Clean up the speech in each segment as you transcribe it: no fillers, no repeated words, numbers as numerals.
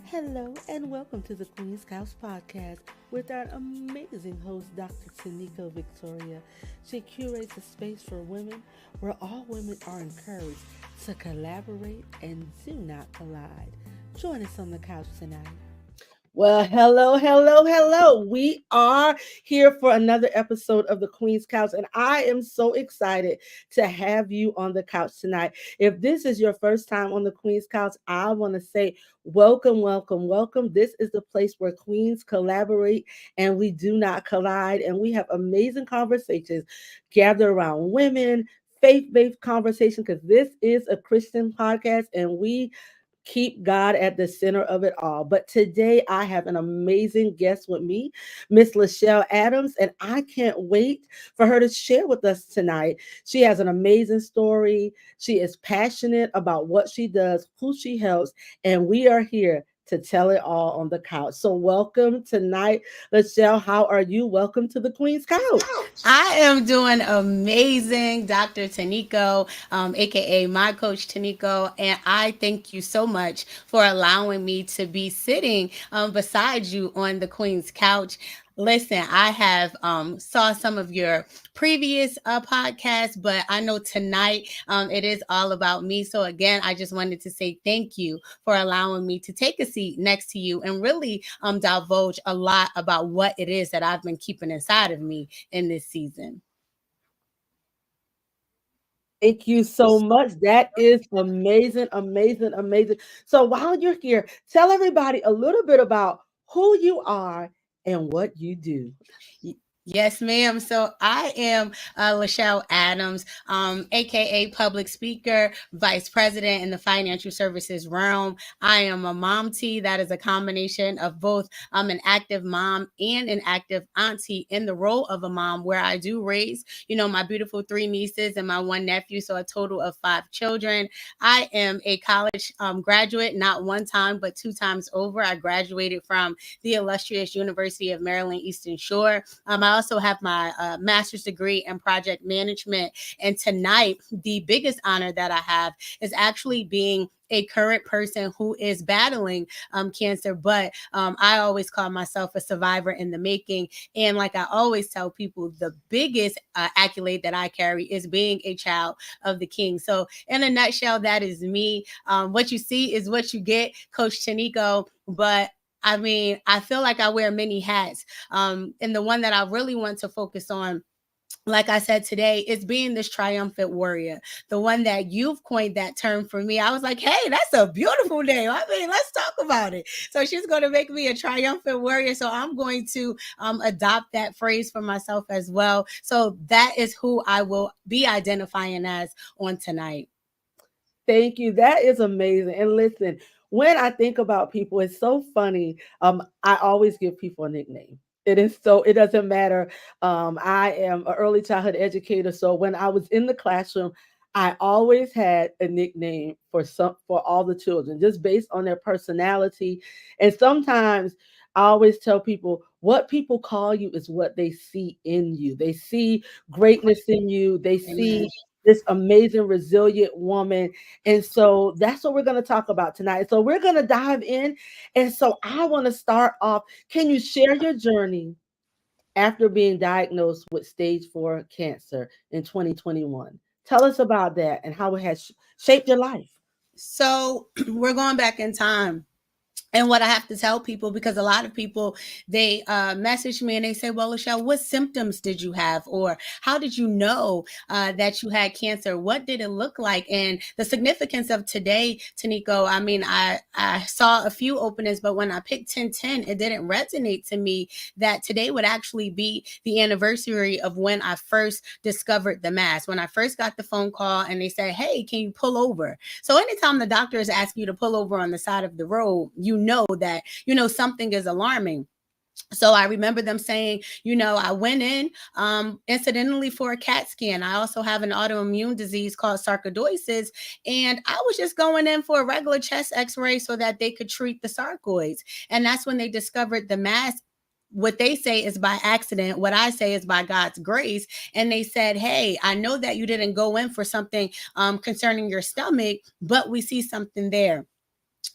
Hello and welcome to the Queen's Couch Podcast with our amazing host, Dr. Tano Victoria. She curates a space for women where all women are encouraged to collaborate and do not collide. Join us on the couch tonight. Well, hello. We are here for another episode of the Queen's Couch, and I am so excited to have you on the couch tonight. If this is your first time on the Queen's Couch, I want to say welcome. This is the place where queens collaborate and we do not collide, and we have amazing conversations gathered around women. Faith-based conversation because this is a Christian podcast and we keep God at the center of it all. But today I have an amazing guest with me, Miss Lachelle Adams, and I can't wait for her to share with us tonight. She has an amazing story. She is passionate about what she does, who she helps, and we are here to tell it all on the couch. So welcome tonight, Lachelle. How are you? Welcome to the Queen's Couch. I am doing amazing, Dr. Tano, aka my coach Tano, and I thank you so much for allowing me to be sitting beside you on the Queen's couch. Listen, I have saw some of your previous podcasts, but I know tonight it is all about me. So again, I just wanted to say thank you for allowing me to take a seat next to you and really divulge a lot about what it is that I've been keeping inside of me in this season. Thank you so much. That is amazing. So while you're here, tell everybody a little bit about who you are and what you do. Yes, ma'am. So I am Lachelle Adams, aka public speaker, vice president in the financial services realm. I am a mom T. That is a combination of both an active mom and an active auntie in the role of a mom, where I do raise, my beautiful three nieces and my one nephew. So a total of five children. I am a college graduate, not one time, but two times over. I graduated from the illustrious University of Maryland Eastern Shore. I also have my master's degree in project management. And tonight, the biggest honor that I have is actually being a current person who is battling cancer, but I always call myself a survivor in the making. And like I always tell people, the biggest accolade that I carry is being a child of the King. So in a nutshell, that is me. What you see is what you get, Coach Tano. But I mean, I feel like I wear many hats. And the one that I really want to focus on, like I said today, is being this triumphant warrior, the one that you've coined that term for me. I was like, hey, that's a beautiful name. I mean, let's talk about it. So she's going to make me a triumphant warrior. So I'm going to adopt that phrase for myself as well. So that is who I will be identifying as on tonight. Thank you. That is amazing. And listen, when I think about people, it's so funny. I always give people a nickname. It doesn't matter. I am an early childhood educator. So when I was in the classroom, I always had a nickname for all the children, just based on their personality. And sometimes I always tell people what people call you is what they see in you. They see greatness in you. They Amen. see this amazing, resilient woman. And so that's what we're going to talk about tonight. So we're going to dive in. And so I want to start off. Can you share your journey after being diagnosed with stage 4 cancer in 2021? Tell us about that and how it has shaped your life. So we're going back in time. And what I have to tell people, because a lot of people, they message me and they say, well, Lachelle, what symptoms did you have? Or how did you know that you had cancer? What did it look like? And the significance of today, Tano, I mean, I saw a few openings, but when I picked 1010, it didn't resonate to me that today would actually be the anniversary of when I first discovered the mass. When I first got the phone call and they said, hey, can you pull over? So anytime the doctor is asking you to pull over on the side of the road, you know that, something is alarming. So I remember them saying, I went in incidentally for a CAT scan. I also have an autoimmune disease called sarcoidosis. And I was just going in for a regular chest x-ray so that they could treat the sarcoids. And that's when they discovered the mass. What they say is by accident. What I say is by God's grace. And they said, hey, I know that you didn't go in for something concerning your stomach, but we see something there.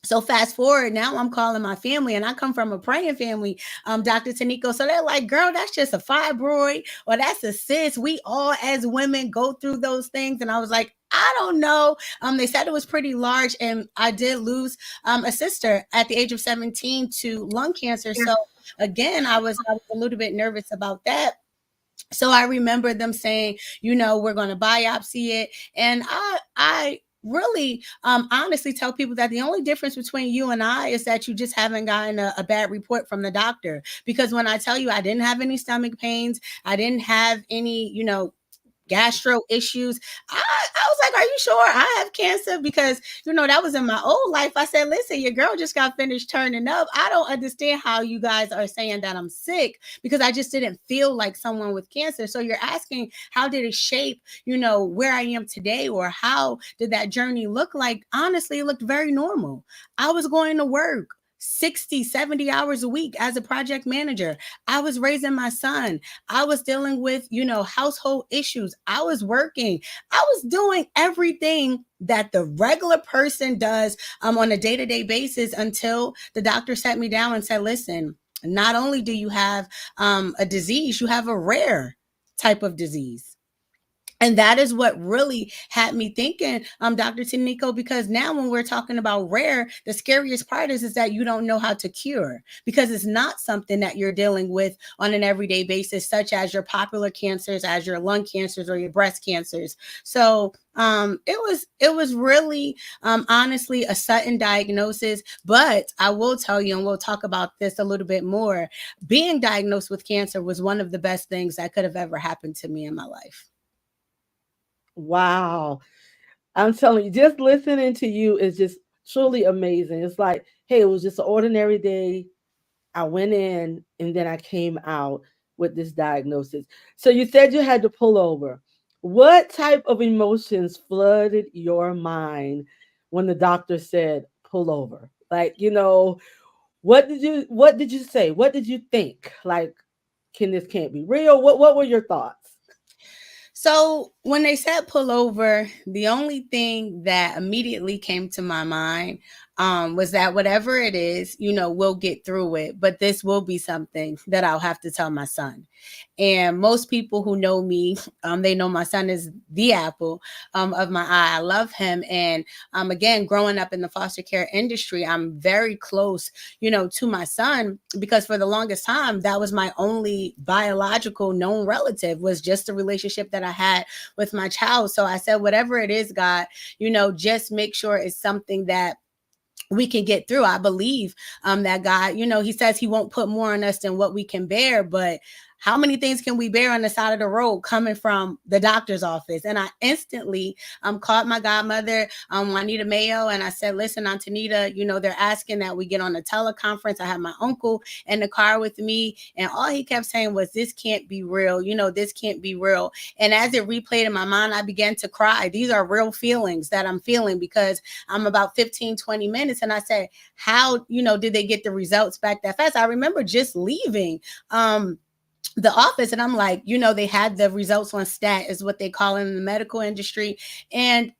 So fast forward, now I'm calling my family, and I come from a praying family, Dr. Taniko. So they're like, girl, that's just a fibroid or that's a cyst. We all as women go through those things. And I was like, I don't know. They said it was pretty large, and I did lose a sister at the age of 17 to lung cancer. So again, I was a little bit nervous about that. So I remember them saying, we're going to biopsy it. And I really honestly tell people that the only difference between you and I is that you just haven't gotten a bad report from the doctor. Because when I tell you I didn't have any stomach pains, I didn't have any, gastro issues. I was like, are you sure I have cancer? Because, that was in my old life. I said, listen, your girl just got finished turning up. I don't understand how you guys are saying that I'm sick, because I just didn't feel like someone with cancer. So you're asking, how did it shape, where I am today, or how did that journey look like? Honestly, it looked very normal. I was going to work 60, 70 hours a week as a project manager. I was raising my son. I was dealing with, household issues. I was working. I was doing everything that the regular person does on a day-to-day basis, until the doctor sat me down and said, listen, not only do you have a disease, you have a rare type of disease. And that is what really had me thinking, Dr. Tiniko, because now when we're talking about rare, the scariest part is that you don't know how to cure, because it's not something that you're dealing with on an everyday basis, such as your popular cancers, as your lung cancers or your breast cancers. So it was really honestly a sudden diagnosis. But I will tell you, and we'll talk about this a little bit more, being diagnosed with cancer was one of the best things that could have ever happened to me in my life. Wow. I'm telling you, just listening to you is just truly amazing. It's like, hey, it was just an ordinary day. I went in and then I came out with this diagnosis. So you said you had to pull over. What type of emotions flooded your mind when the doctor said pull over? Like, what did you say? What did you think? Like, this can't be real? What were your thoughts? So when they said pull over, the only thing that immediately came to my mind was that whatever it is, we'll get through it. But this will be something that I'll have to tell my son. And most people who know me, they know my son is the apple of my eye. I love him. And again, growing up in the foster care industry, I'm very close, to my son, because for the longest time, that was my only biological known relative, was just the relationship that I had with my child. So I said, whatever it is, God, just make sure it's something that we can get through. I believe that God, he says he won't put more on us than what we can bear, but how many things can we bear on the side of the road coming from the doctor's office? And I instantly called my godmother, Juanita Mayo, and I said, listen, Aunt Anita, they're asking that we get on a teleconference. I have my uncle in the car with me, and all he kept saying was, this can't be real. This can't be real. And as it replayed in my mind, I began to cry. These are real feelings that I'm feeling, because I'm about 15, 20 minutes. And I said, how, did they get the results back that fast? I remember just leaving the office, and I'm like, they had the results on stat, is what they call it in the medical industry. And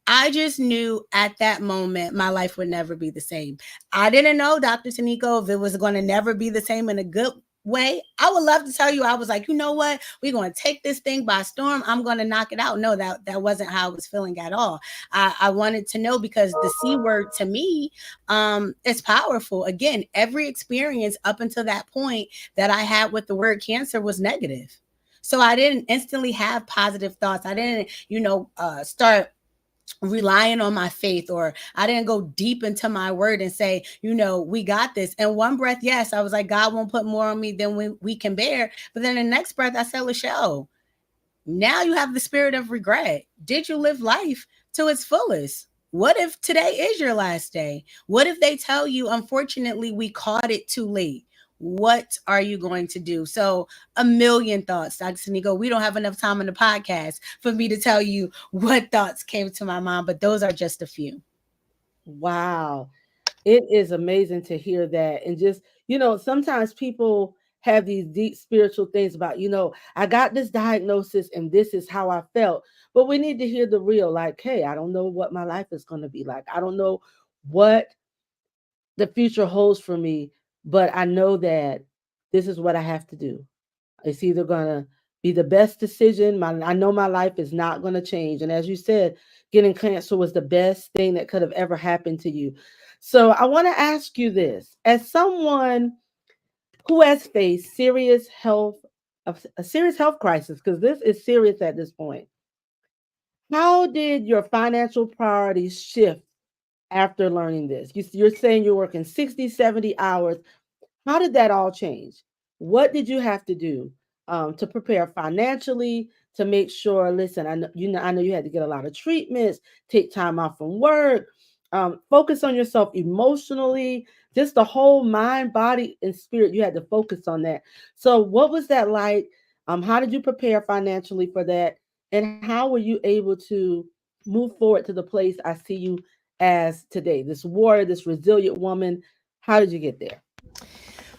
I just knew at that moment my life would never be the same. I didn't know, Dr. Taniko, if it was going to never be the same in a good way. I would love to tell you, I was like, you know what? We're going to take this thing by storm. I'm going to knock it out. No, that wasn't how I was feeling at all. I wanted to know, because the C word to me is powerful. Again, every experience up until that point that I had with the word cancer was negative. So I didn't instantly have positive thoughts. I didn't, start relying on my faith, or I didn't go deep into my word and say, we got this. And one breath, yes, I was like, God won't put more on me than we can bear. But then the next breath, I said, Lachelle, now you have the spirit of regret. Did you live life to its fullest? What if today is your last day? What if they tell you, unfortunately, we caught it too late? What are you going to do? So, a million thoughts, Dr. Sanigo. We don't have enough time on the podcast for me to tell you what thoughts came to my mind, but those are just a few. Wow. It is amazing to hear that. And just, sometimes people have these deep spiritual things about, I got this diagnosis and this is how I felt. But we need to hear the real, like, hey, I don't know what my life is going to be like. I don't know what the future holds for me, but I know that this is what I have to do. It's either gonna be the best decision. I know my life is not gonna change. And as you said, getting cancer was the best thing that could have ever happened to you. So I want to ask you this: as someone who has faced a serious health crisis, because this is serious at this point, how did your financial priorities shift after learning this? You're saying you're working 60, 70 hours. How did that all change? What did you have to do to prepare financially to make sure? Listen, I know you had to get a lot of treatments, take time off from work, focus on yourself emotionally, just the whole mind, body, and spirit. You had to focus on that. So, what was that like? How did you prepare financially for that? And how were you able to move forward to the place I see you as today? This warrior, this resilient woman. How did you get there?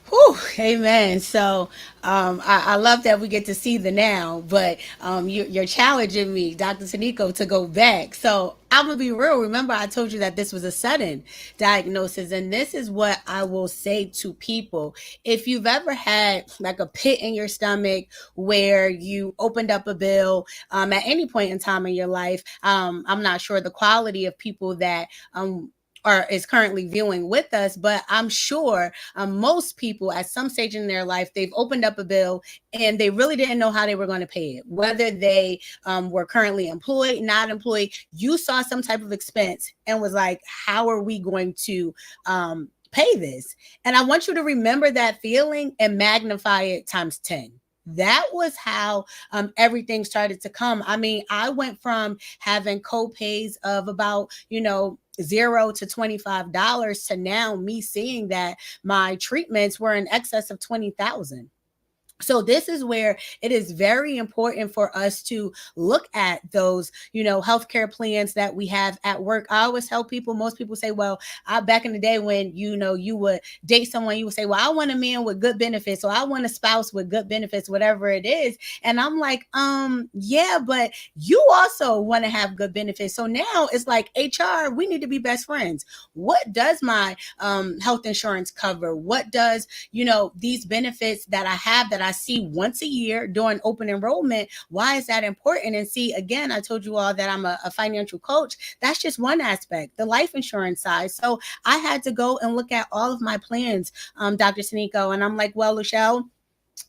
Whew, amen. So I love that we get to see the now, but you're challenging me, Dr. Taniko, to go back. So I'm gonna be real. Remember, I told you that this was a sudden diagnosis, and this is what I will say to people. If you've ever had like a pit in your stomach where you opened up a bill at any point in time in your life, I'm not sure the quality of people that or is currently viewing with us, but I'm sure most people at some stage in their life, they've opened up a bill and they really didn't know how they were going to pay it. Whether they were currently employed, not employed, you saw some type of expense and was like, how are we going to pay this? And I want you to remember that feeling and magnify it times 10. That was how everything started to come. I mean, I went from having co-pays of about, $0 to $25 to now me seeing that my treatments were in excess of 20,000. So this is where it is very important for us to look at those, healthcare plans that we have at work. I always tell people, most people say, well, back in the day when, you would date someone, you would say, well, I want a man with good benefits, or I want a spouse with good benefits, whatever it is. And I'm like, yeah, but you also want to have good benefits. So now it's like HR, we need to be best friends. What does my health insurance cover? What does, these benefits that I have that I see once a year during open enrollment? Why is that important? And see, again, I told you all that I'm a financial coach. That's just one aspect, the life insurance side. So I had to go and look at all of my plans, Dr. Saniko, and I'm like, well, Lachelle,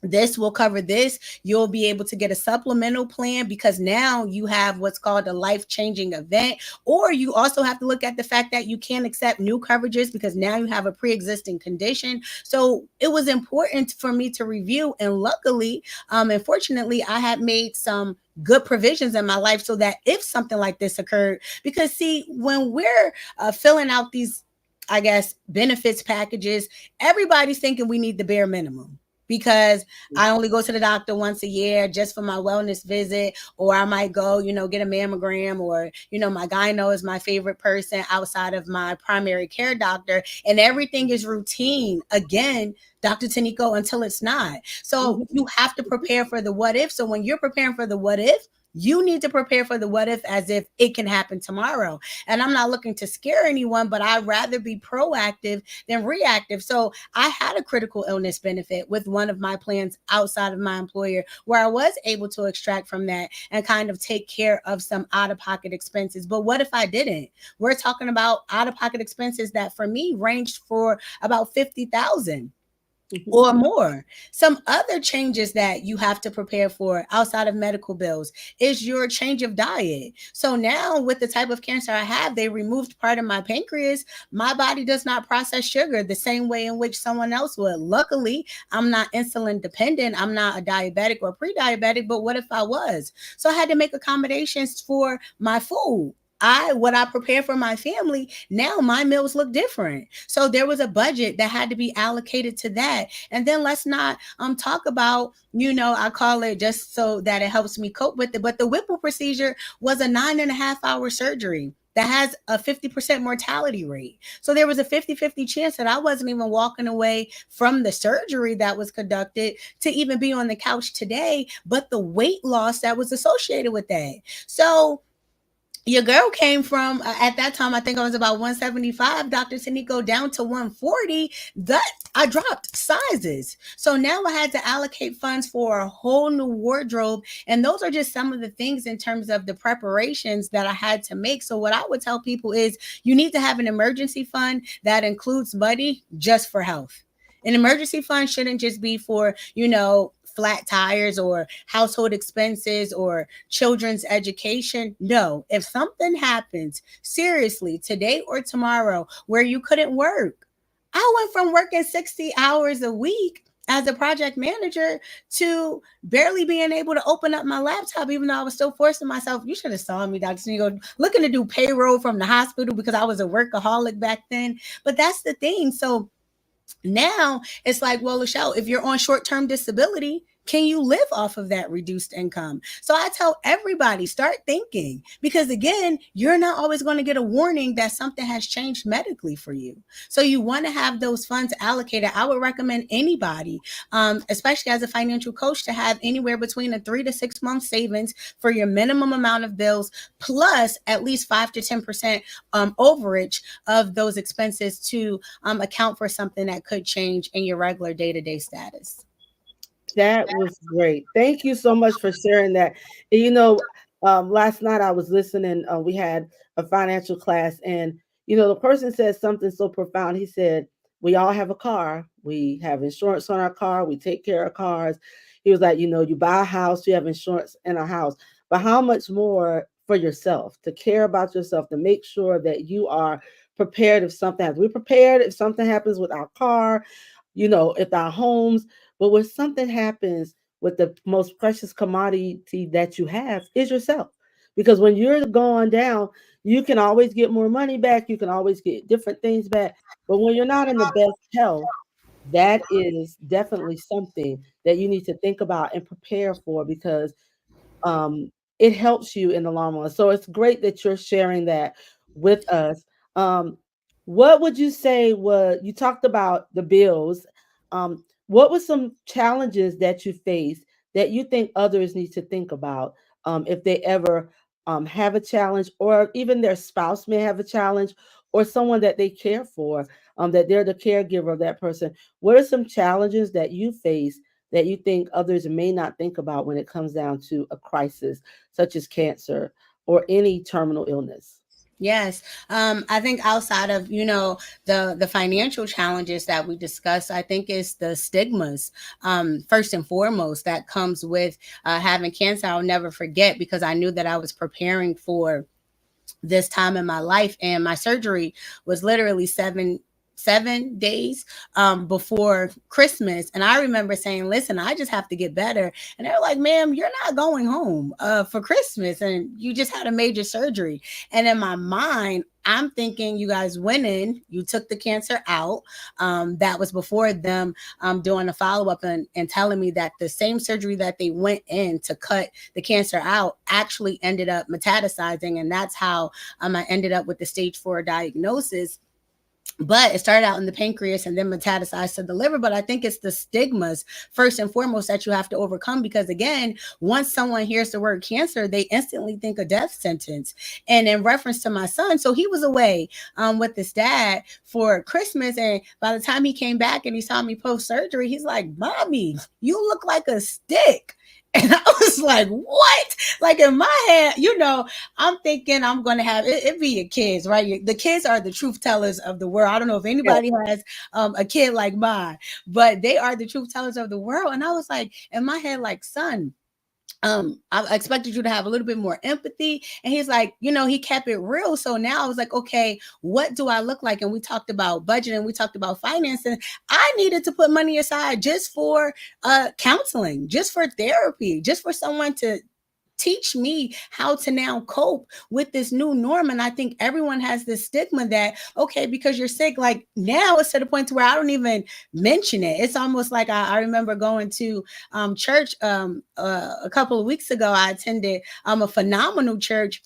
this will cover this. You'll be able to get a supplemental plan because now you have what's called a life-changing event. Or you also have to look at the fact that you can't accept new coverages because now you have a pre-existing condition. So it was important for me to review, and luckily, and fortunately, I had made some good provisions in my life so that if something like this occurred, because see, when we're filling out these, I guess, benefits packages, everybody's thinking we need the bare minimum because I only go to the doctor once a year just for my wellness visit, or I might go, get a mammogram, or, my gyno is my favorite person outside of my primary care doctor, and everything is routine. Again, Dr. Taniko, until it's not. So you have to prepare for the what if. So when you're preparing for the what if, you need to prepare for the what if as if it can happen tomorrow. And I'm not looking to scare anyone, but I'd rather be proactive than reactive. So I had a critical illness benefit with one of my plans outside of my employer where I was able to extract from that and kind of take care of some out-of-pocket expenses. But what if I didn't? We're talking about out-of-pocket expenses that for me ranged for about 50,000 or more. Some other changes that you have to prepare for outside of medical bills is your change of diet. So now with the type of cancer I have, they removed part of my pancreas. My body does not process sugar the same way in which someone else would. Luckily, I'm not insulin dependent. I'm not a diabetic or pre-diabetic, but what if I was? So I had to make accommodations for my food. What I prepare for my family, now my meals look different. So there was a budget that had to be allocated to that. And then let's not talk about, I call it just so that it helps me cope with it. But the Whipple procedure was a 9.5-hour surgery that has a 50% mortality rate. So there was a 50-50 chance that I wasn't even walking away from the surgery that was conducted to even be on the couch today, but the weight loss that was associated with that. So your girl came from at that time, I think I was about 175, Dr. Tanico, down to 140. That I dropped sizes. So now I had to allocate funds for a whole new wardrobe. And those are just some of the things in terms of the preparations that I had to make. So what I would tell people is you need to have an emergency fund that includes money just for health. An emergency fund shouldn't just be for, flat tires or household expenses or children's education. No, if something happens seriously today or tomorrow where you couldn't work, I went from working 60 hours a week as a project manager to barely being able to open up my laptop, even though I was still forcing myself. You should have saw me, Dr. Sneago, looking to do payroll from the hospital because I was a workaholic back then. But that's the thing. So now it's like, well, Lachelle, if you're on short-term disability, can you live off of that reduced income? So I tell everybody, start thinking, because again, you're not always going to get a warning that something has changed medically for you. So you want to have those funds allocated. I would recommend anybody, especially as a financial coach, to have anywhere between a 3 to 6 month savings for your minimum amount of bills, plus at least 5 to 10% overage of those expenses to account for something that could change in your regular day-to-day status. That was great. Thank you so much for sharing that. And, last night I was listening. We had a financial class, and the person said something so profound. He said, "We all have a car. We have insurance on our car. We take care of cars." He was like, "You buy a house, you have insurance in a house, but how much more for yourself, to care about yourself, to make sure that you are prepared if something happens. We're prepared if something happens with our car, if our homes." But when something happens with the most precious commodity that you have is yourself. Because when you're going down, you can always get more money back. You can always get different things back. But when you're not in the best health, that is definitely something that you need to think about and prepare for, because it helps you in the long run. So it's great that you're sharing that with us. Um, what would you say was, you talked about the bills? What were some challenges that you faced that you think others need to think about if they ever have a challenge, or even their spouse may have a challenge, or someone that they care for, that they're the caregiver of that person? What are some challenges that you face that you think others may not think about when it comes down to a crisis such as cancer or any terminal illness? Yes. I think outside of, the financial challenges that we discussed, I think it's the stigmas, first and foremost, that comes with having cancer. I'll never forget, because I knew that I was preparing for this time in my life, and my surgery was literally seven days before Christmas. And I remember saying, listen, I just have to get better. And they're like, ma'am, you're not going home for Christmas, and you just had a major surgery. And in my mind, I'm thinking, you guys went in, you took the cancer out. That was before them doing a follow up and telling me that the same surgery that they went in to cut the cancer out actually ended up metastasizing. And that's how I ended up with the stage 4 diagnosis. But it started out in the pancreas and then metastasized to the liver. But I think it's the stigmas, first and foremost, that you have to overcome, because again, once someone hears the word cancer, they instantly think a death sentence. And in reference to my son, so he was away with his dad for Christmas, and by the time he came back and he saw me post surgery, he's like, "Mommy, you look like a stick." And I was like, what? Like in my head, I'm thinking I'm going to have it be your kids, right? The kids are the truth tellers of the world. I don't know if Yeah. anybody has a kid like mine, but they are the truth tellers of the world. And I was like, in my head, like, son, I expected you to have a little bit more empathy. And he's like, he kept it real. So now I was like, okay, what do I look like? And we talked about budgeting, we talked about financing. I needed to put money aside just for counseling, just for therapy, just for someone to teach me how to now cope with this new norm. And I think everyone has this stigma that, okay, because you're sick, like now it's to the point to where I don't even mention it. It's almost like I remember going to church a couple of weeks ago. I attended a phenomenal church,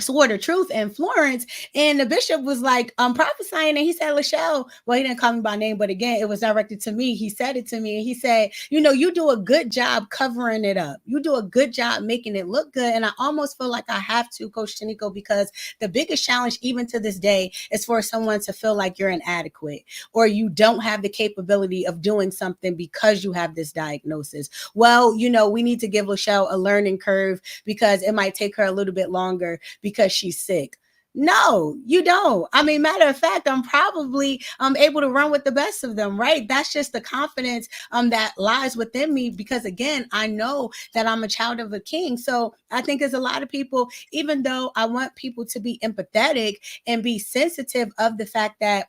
sword of truth in Florence, and the bishop was like prophesying, and he said, Lachelle, well, he didn't call me by name, but again, it was directed to me. He said it to me, and he said, you know, you do a good job covering it up. You do a good job making it look good. And I almost feel like I have to, Coach Tanico, because the biggest challenge, even to this day, is for someone to feel like you're inadequate or you don't have the capability of doing something because you have this diagnosis. Well, you know, we need to give Lachelle a learning curve because it might take her a little bit longer because she's sick. No, you don't. I mean, matter of fact, I'm probably able to run with the best of them, right? That's just the confidence that lies within me because again, I know that I'm a child of a king. So I think there's a lot of people, even though I want people to be empathetic and be sensitive of the fact that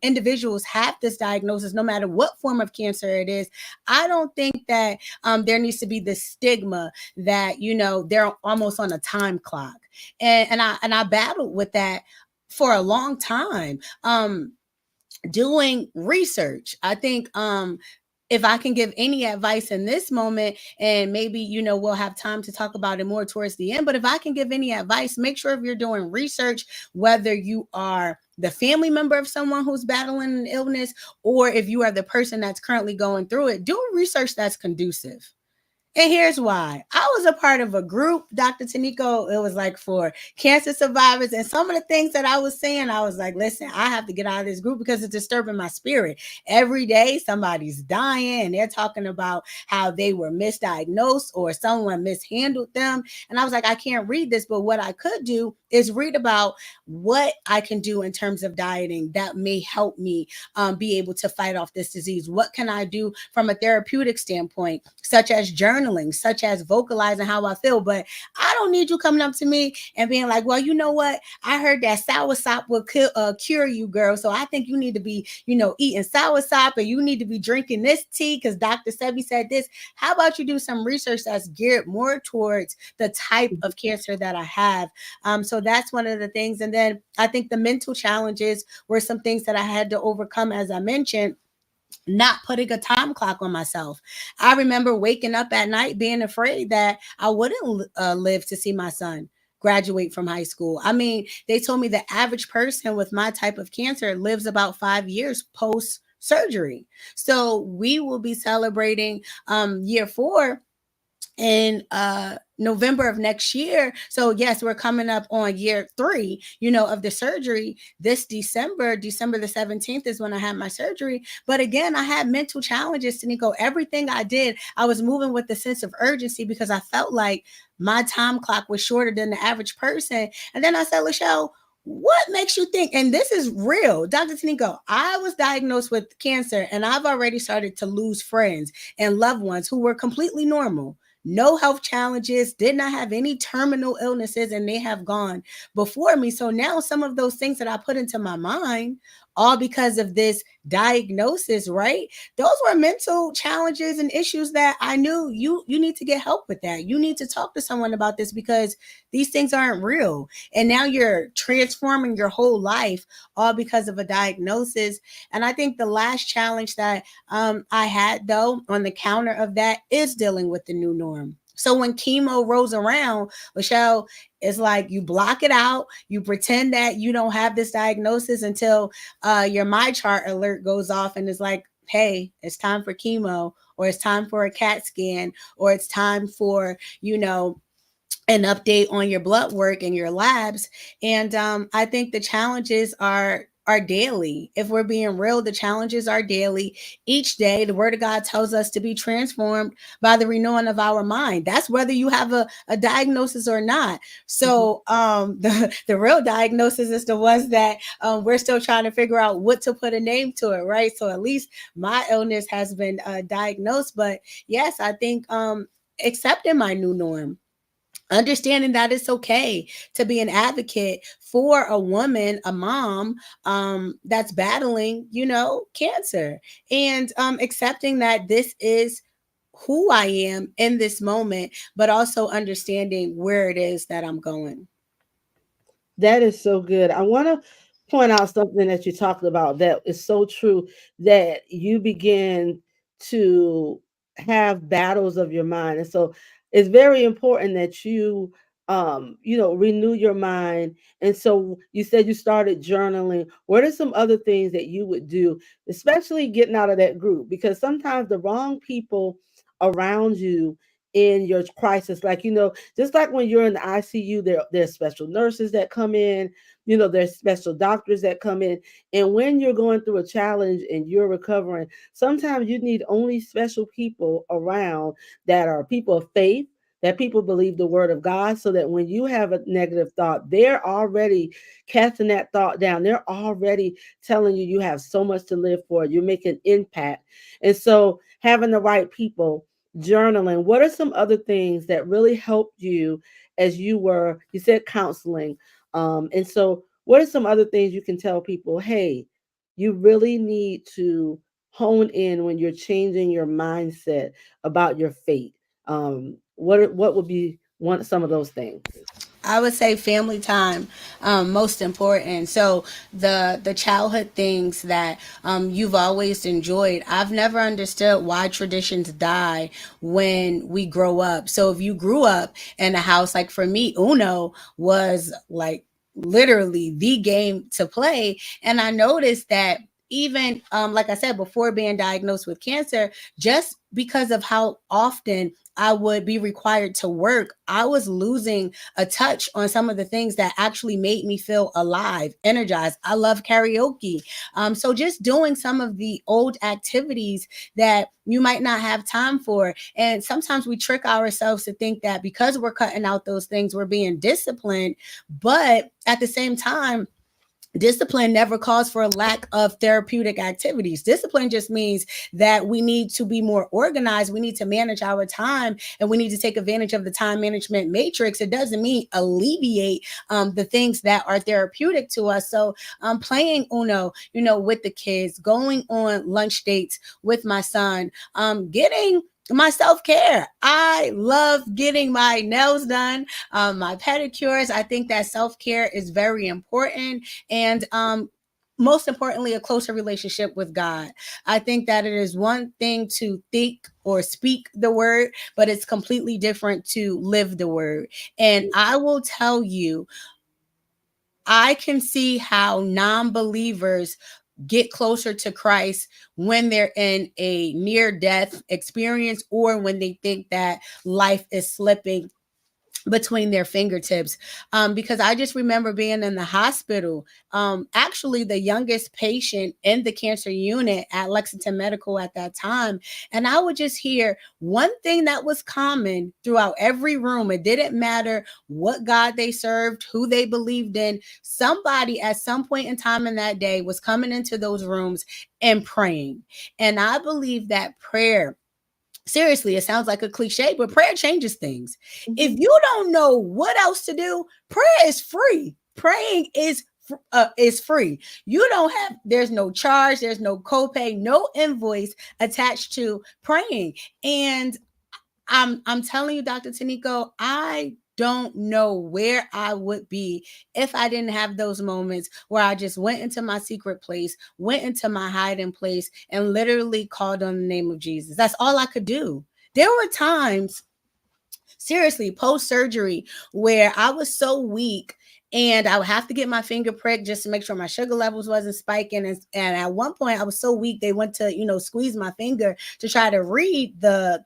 individuals have this diagnosis, no matter what form of cancer it is. I don't think that there needs to be the stigma that, you know, they're almost on a time clock. And I battled with that for a long time. Doing research. I think if I can give any advice in this moment, and maybe, you know, we'll have time to talk about it more towards the end, but if I can give any advice, make sure if you're doing research, whether you are the family member of someone who's battling an illness, or if you are the person that's currently going through it, do research that's conducive. And here's why. I was a part of a group, Dr. Tanico. It was like for cancer survivors. And some of the things that I was saying, I was like, listen, I have to get out of this group because it's disturbing my spirit. Every day, somebody's dying and they're talking about how they were misdiagnosed or someone mishandled them. And I was like, I can't read this. But what I could do is read about what I can do in terms of dieting that may help me be able to fight off this disease. What can I do from a therapeutic standpoint, such as journaling, such as vocalizing how I feel? But I don't need you coming up to me and being like, well, you know what? I heard that soursop will cure you, girl. So I think you need to be, you know, eating soursop and you need to be drinking this tea because Dr. Sebi said this. How about you do some research that's geared more towards the type of cancer that I have? So that's one of the things. And then I think the mental challenges were some things that I had to overcome, as I mentioned, not putting a time clock on myself. I remember waking up at night being afraid that I wouldn't live to see my son graduate from high school. I mean, they told me the average person with my type of cancer lives about 5 years post surgery. So we will be celebrating year 4 in November of next year. So yes, we're coming up on year 3, you know, of the surgery. This December the 17th is when I had my surgery. But again, I had mental challenges, Tanico. Everything I did, I was moving with a sense of urgency because I felt like my time clock was shorter than the average person. And then I said, Lachelle, what makes you think, and this is real, Dr. Tanico, I was diagnosed with cancer and I've already started to lose friends and loved ones who were completely normal, no health challenges, did not have any terminal illnesses, and they have gone before me. So now some of those things that I put into my mind, all because of this diagnosis, right? Those were mental challenges and issues that I knew you need to get help with that. You need to talk to someone about this because these things aren't real. And now you're transforming your whole life all because of a diagnosis. And I think the last challenge that I had, though, on the counter of that is dealing with the new norm. So when chemo rolls around, Lachelle, it's like you block it out. You pretend that you don't have this diagnosis until your My Chart alert goes off and it's like, hey, it's time for chemo, or it's time for a CAT scan, or it's time for, you know, an update on your blood work and your labs. And I think the challenges are daily. If we're being real, the challenges are daily. Each day, the word of God tells us to be transformed by the renewing of our mind. That's whether you have a diagnosis or not. So the real diagnosis is the ones that we're still trying to figure out what to put a name to it, right? So at least my illness has been diagnosed. But yes, I think accepting my new norm, understanding that it's okay to be an advocate for a woman, a mom, that's battling, you know, cancer, and accepting that this is who I am in this moment, but also understanding where it is that I'm going. That is so good. I want to point out something that you talked about that is so true, that you begin to have battles of your mind. And so it's very important that you renew your mind. And so you said you started journaling. What are some other things that you would do, especially getting out of that group? Because sometimes the wrong people around you in your crisis, like, just like when you're in the ICU, there's special nurses that come in, there's special doctors that come in. And when you're going through a challenge and you're recovering, sometimes you need only special people around that are people of faith, that people believe the word of God, so that when you have a negative thought, they're already casting that thought down. They're already telling you have so much to live for. You're making impact. And so having the right people, journaling, what are some other things that really helped you as you said counseling. And so what are some other things you can tell people, hey, you really need to hone in when you're changing your mindset about your fate? What would be some of those things? I would say family time, most important. So the childhood things that you've always enjoyed. I've never understood why traditions die when we grow up. So if you grew up in a house, like for me, Uno was like literally the game to play, and I noticed that even like I said, before being diagnosed with cancer, just because of how often I would be required to work, I was losing a touch on some of the things that actually made me feel alive, energized. I love karaoke. So just doing some of the old activities that you might not have time for. And sometimes we trick ourselves to think that because we're cutting out those things, we're being disciplined. But at the same time, discipline never calls for a lack of therapeutic activities. Discipline just means that we need to be more organized. We need to manage our time, and we need to take advantage of the time management matrix. It doesn't mean alleviate the things that are therapeutic to us. So playing Uno, with the kids, going on lunch dates with my son, getting my self-care. I love getting my nails done, my pedicures. I think that self-care is very important. And most importantly, a closer relationship with God. I think that it is one thing to think or speak the word, but it's completely different to live the word. And I will tell you, I can see how non-believers get closer to Christ when they're in a near death experience, or when they think that life is slipping between their fingertips. Because I just remember being in the hospital, actually the youngest patient in the cancer unit at Lexington Medical at that time. And I would just hear one thing that was common throughout every room. It didn't matter what God they served, who they believed in. Somebody at some point in time in that day was coming into those rooms and praying. And I believe that prayer, seriously, it sounds like a cliche, but prayer changes things. Mm-hmm. If you don't know what else to do, prayer is free. Praying is free. You don't have, there's no charge, there's no copay, no invoice attached to praying. And I'm telling you, Dr. Taniko, I don't know where I would be if I didn't have those moments where I just went into my secret place, went into my hiding place, and literally called on the name of Jesus. That's all I could do. There were times, seriously, post surgery, where I was so weak and I would have to get my finger pricked just to make sure my sugar levels wasn't spiking. And at one point I was so weak, they went to, squeeze my finger to try to read the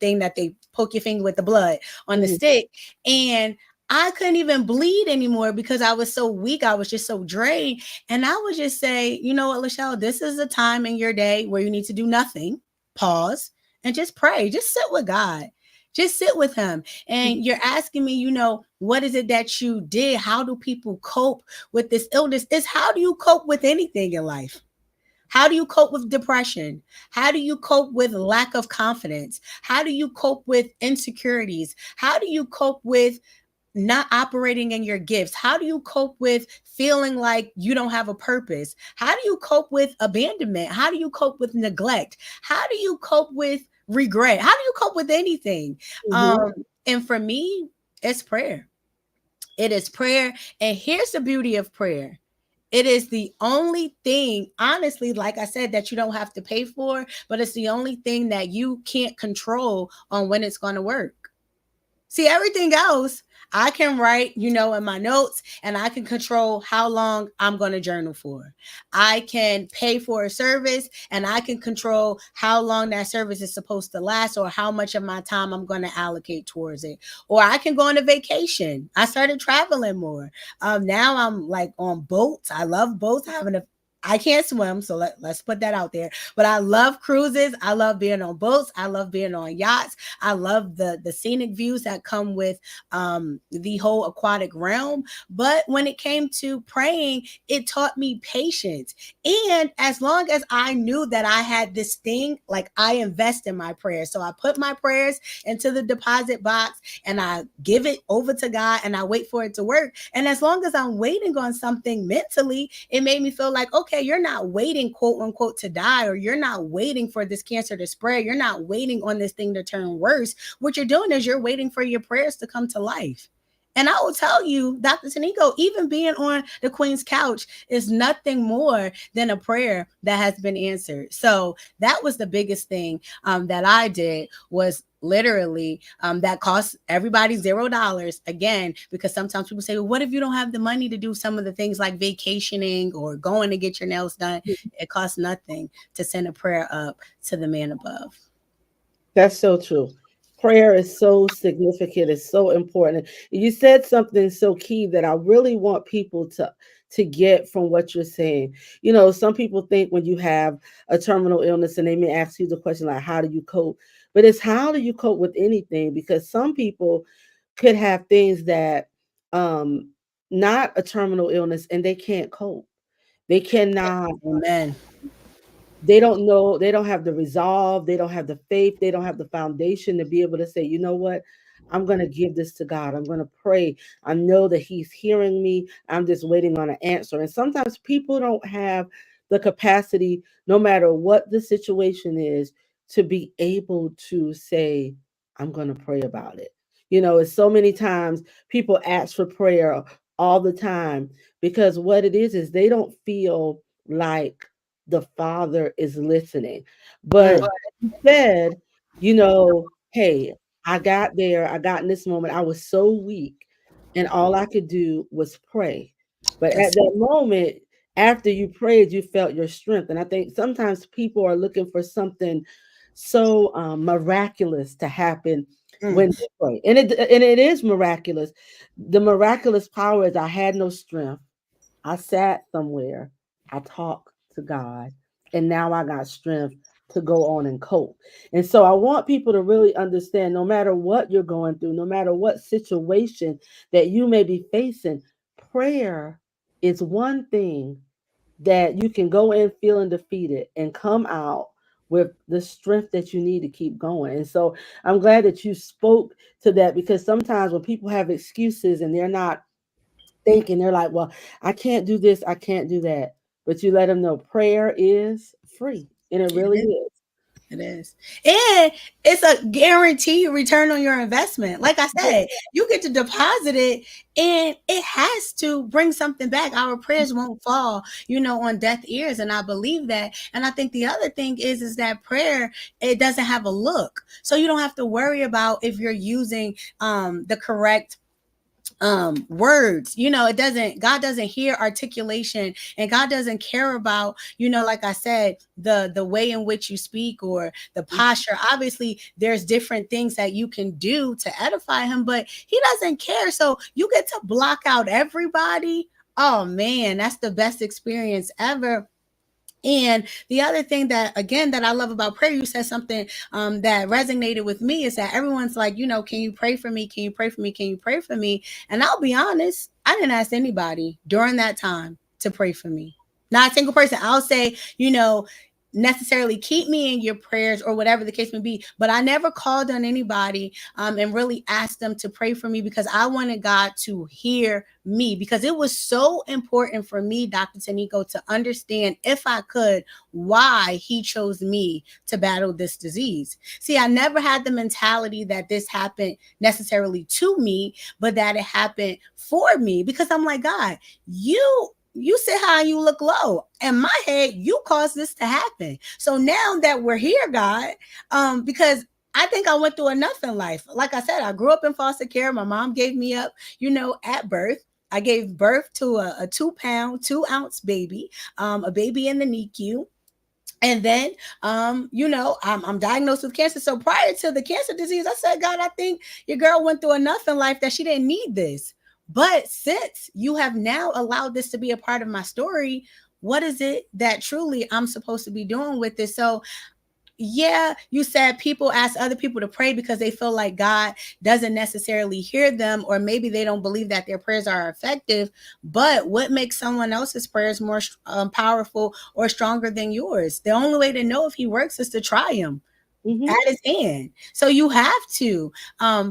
thing that they poke your finger with the blood on the stick. And I couldn't even bleed anymore because I was so weak. I was just so drained. And I would just say, you know what, Lachelle, this is a time in your day where you need to do nothing, pause, and just pray. Just sit with God. Just sit with him. And you're asking me, what is it that you did? How do people cope with this illness? It's how do you cope with anything in life? How do you cope with depression? How do you cope with lack of confidence? How do you cope with insecurities? How do you cope with not operating in your gifts? How do you cope with feeling like you don't have a purpose? How do you cope with abandonment? How do you cope with neglect? How do you cope with regret? How do you cope with anything? And for me, it's prayer. It is prayer. And here's the beauty of prayer. It is the only thing, honestly, like I said, that you don't have to pay for, but it's the only thing that you can't control on when it's going to work. See, everything else I can write, in my notes, and I can control how long I'm going to journal for. I can pay for a service, and I can control how long that service is supposed to last, or how much of my time I'm going to allocate towards it. Or I can go on a vacation. I started traveling more. Now I'm like on boats. I love boats. I can't swim, so let's put that out there. But I love cruises. I love being on boats. I love being on yachts. I love the scenic views that come with the whole aquatic realm. But when it came to praying, it taught me patience. And as long as I knew that I had this thing, like, I invest in my prayers. So I put my prayers into the deposit box and I give it over to God and I wait for it to work. And as long as I'm waiting on something mentally, it made me feel like, okay, you're not waiting, quote unquote, to die, or you're not waiting for this cancer to spread. You're not waiting on this thing to turn worse. What you're doing is you're waiting for your prayers to come to life. And I will tell you, Dr. Tanico, even being on the Queen's couch is nothing more than a prayer that has been answered. So that was the biggest thing that I did, was literally that cost everybody $0 again, because sometimes people say, well, what if you don't have the money to do some of the things like vacationing or going to get your nails done? It costs nothing to send a prayer up to the man above. That's so true. Prayer is so significant. It's so important. You said something so key that I really want people to get from what you're saying. Some people think when you have a terminal illness and they may ask you the question like, how do you cope? But it's how do you cope with anything? Because some people could have things that not a terminal illness and they can't cope. They cannot. Amen. They don't know, they don't have the resolve, they don't have the faith, they don't have the foundation to be able to say, you know what, I'm going to give this to God, I'm going to pray, I know that he's hearing me, I'm just waiting on an answer. And sometimes people don't have the capacity, no matter what the situation is, to be able to say, I'm going to pray about it. It's so many times people ask for prayer all the time, because what it is they don't feel like the Father is listening. But instead, hey, I got there, I got in this moment, I was so weak, and all I could do was pray. But at that moment, after you prayed, you felt your strength. And I think sometimes people are looking for something so miraculous to happen when they pray. And it is miraculous. The miraculous power is I had no strength. I sat somewhere, I talked to God, and now I got strength to go on and cope. And so I want people to really understand, no matter what you're going through, no matter what situation that you may be facing, prayer is one thing that you can go in feeling defeated and come out with the strength that you need to keep going. And so I'm glad that you spoke to that, because sometimes when people have excuses and they're not thinking, they're like, well, I can't do this, I can't do that. But you let them know prayer is free. And it really is. It is. And it's a guaranteed return on your investment. Like I said, you get to deposit it and it has to bring something back. Our prayers won't fall, on deaf ears. And I believe that. And I think the other thing is that prayer, it doesn't have a look. So you don't have to worry about if you're using the correct words. God doesn't hear articulation, and God doesn't care about, like I said, the way in which you speak or the posture. Obviously there's different things that you can do to edify him, but he doesn't care. So you get to block out everybody. Oh man, that's the best experience ever. And the other thing that, again, that I love about prayer, you said something that resonated with me, is that everyone's like, can you pray for me? Can you pray for me? Can you pray for me? And I'll be honest, I didn't ask anybody during that time to pray for me. Not a single person. I'll say, necessarily keep me in your prayers or whatever the case may be, but I never called on anybody and really asked them to pray for me, because I wanted God to hear me, because it was so important for me, Dr. Tanico, to understand, if I could, why he chose me to battle this disease. See, I never had the mentality that this happened necessarily to me, but that it happened for me, because I'm like, God, you sit high and you look low. In my head, you caused this to happen. So now that we're here, God, because I think I went through enough in life. Like I said, I grew up in foster care. My mom gave me up, at birth. I gave birth to a 2 pound, 2 ounce baby, a baby in the NICU. And then, I'm diagnosed with cancer. So prior to the cancer disease, I said, God, I think your girl went through enough in life that she didn't need this. But since you have now allowed this to be a part of my story, what is it that truly I'm supposed to be doing with this? So yeah, you said people ask other people to pray because they feel like God doesn't necessarily hear them, or maybe they don't believe that their prayers are effective. But what makes someone else's prayers more powerful or stronger than yours? The only way to know if he works is to try him at his end. So you have to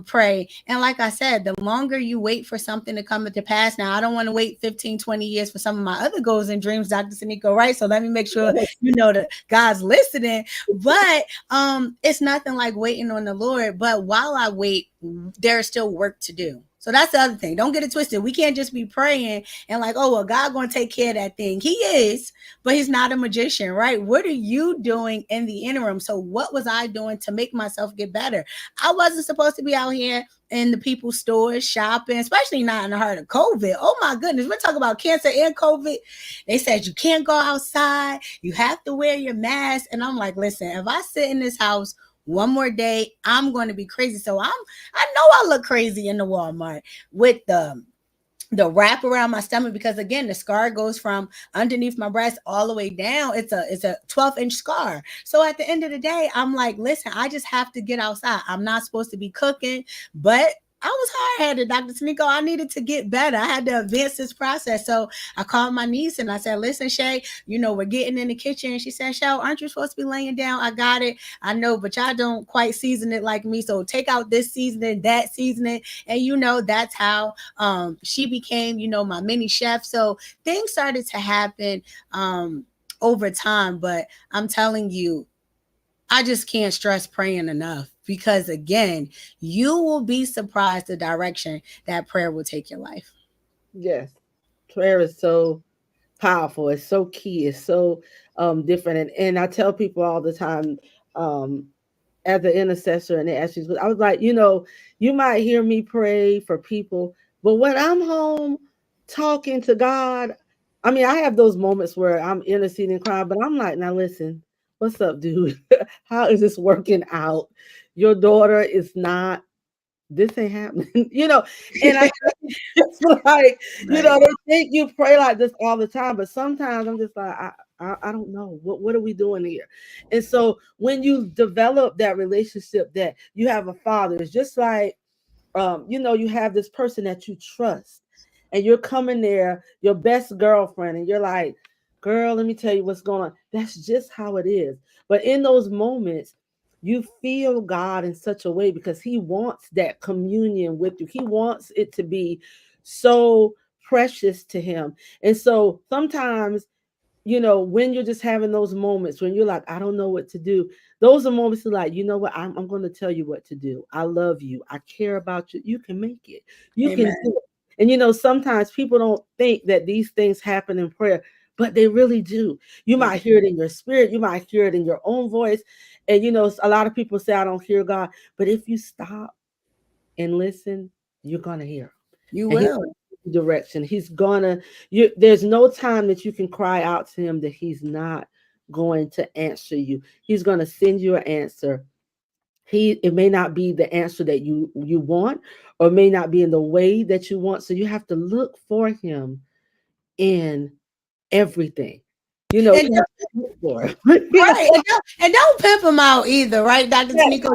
pray. And like I said, the longer you wait for something to come to pass, now I don't want to wait 15, 20 years for some of my other goals and dreams, Dr. Taniko, right? So let me make sure that God's listening. But it's nothing like waiting on the Lord. But while I wait, there's still work to do. So that's the other thing. Don't get it twisted. We can't just be praying and like, oh, well, God going to take care of that thing. He is, but he's not a magician, right? What are you doing in the interim? So what was I doing to make myself get better? I wasn't supposed to be out here in the people's stores shopping, especially not in the heart of COVID. Oh my goodness. We're talking about cancer and COVID. They said you can't go outside. You have to wear your mask. And I'm like, listen, if I sit in this house one more day, I'm going to be crazy. So I know I look crazy in the Walmart with the wrap around my stomach, because again, the scar goes from underneath my breast all the way down. It's a 12-inch scar. So at the end of the day, I'm like, listen, I just have to get outside. I'm not supposed to be cooking, but I was hard-headed, Dr. Taniko. I needed to get better. I had to advance this process. So I called my niece and I said, listen, Shay, we're getting in the kitchen. And she said, Shay, aren't you supposed to be laying down? I got it. I know, but y'all don't quite season it like me. So take out this seasoning, that seasoning. And, that's how she became, my mini chef. So things started to happen over time. But I'm telling you, I just can't stress praying enough, because again, you will be surprised the direction that prayer will take your life. Yes. Prayer is so powerful. It's so key. It's so different. And I tell people all the time, as an intercessor, and they ask you, I was like, you might hear me pray for people, but when I'm home talking to God, I mean, I have those moments where I'm interceding, crying, but I'm like, now listen, what's up, dude? How is this working out? Your daughter is not, this ain't happening, and it's like, they think you pray like this all the time, but sometimes I'm just like, I don't know what are we doing here. And so when you develop that relationship, that you have a father, it's just like, you have this person that you trust, and you're coming there, your best girlfriend, and you're like, girl, let me tell you what's going on. That's just how it is. But in those moments, you feel God in such a way, because he wants that communion with you. He wants it to be so precious to him. And so sometimes, when you're just having those moments when you're like, I don't know what to do, those are moments like, you know what, I'm going to tell you what to do. I love you. I care about you. You can make it. You Amen. can do it. And sometimes people don't think that these things happen in prayer, but they really do. You might hear it in your spirit. You might hear it in your own voice. And a lot of people say, I don't hear God. But if you stop and listen, you're going to hear him. You And will. direction. He's gonna, there's no time that you can cry out to him that he's not going to answer you. He's going to send you an answer. It may not be the answer that you want, or may not be in the way that you want. So you have to look for him in everything. You And have to look for him. right, and don't pimp them out either, right, Dr. Taniko?